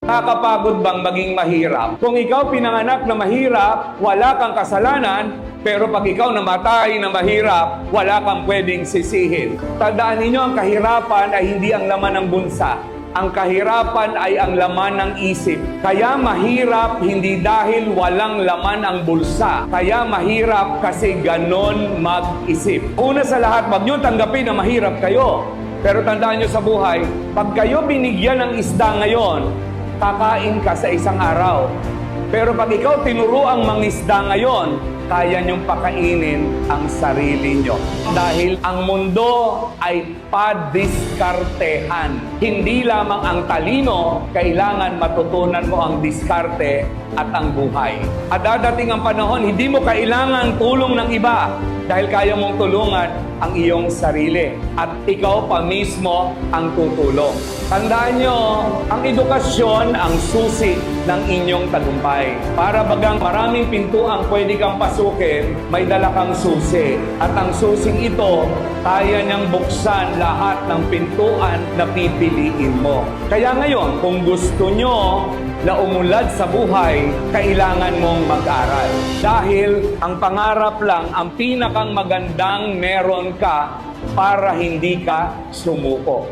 Nakakapagod bang maging mahirap? Kung ikaw pinanganak na mahirap, wala kang kasalanan, pero pag ikaw namatay na mahirap, wala kang pwedeng sisihin. Tandaan ninyo, ang kahirapan ay hindi ang laman ng bunsa. Ang kahirapan ay ang laman ng isip. Kaya mahirap hindi dahil walang laman ang bulsa. Kaya mahirap kasi ganon mag-isip. Una sa lahat, wag nyo tanggapin na mahirap kayo. Pero tandaan nyo sa buhay, pag kayo binigyan ng isda ngayon, kakain ka sa isang araw. Pero pag ikaw tinuruang mangisda ngayon, kaya niyong pakainin ang sarili niyo. Dahil ang mundo ay padiskartehan. Hindi lamang ang talino, kailangan matutunan mo ang diskarte at ang buhay. At dadating ang panahon, hindi mo kailangan tulong ng iba dahil kaya mong tulungan ang iyong sarili. At ikaw pa mismo ang tutulong. Tandaan nyo, ang edukasyon ang susi ng inyong tagumpay. Para bagang maraming pintuang pwede kang pasukin, may dala kang susi. At ang susing ito, kaya niyang buksan lahat ng pintuan na pipiliin mo. Kaya ngayon, kung gusto nyo na umulad sa buhay, kailangan mong mag-aral. Dahil ang pangarap lang, ang pinakang magandang meron ka para hindi ka sumuko.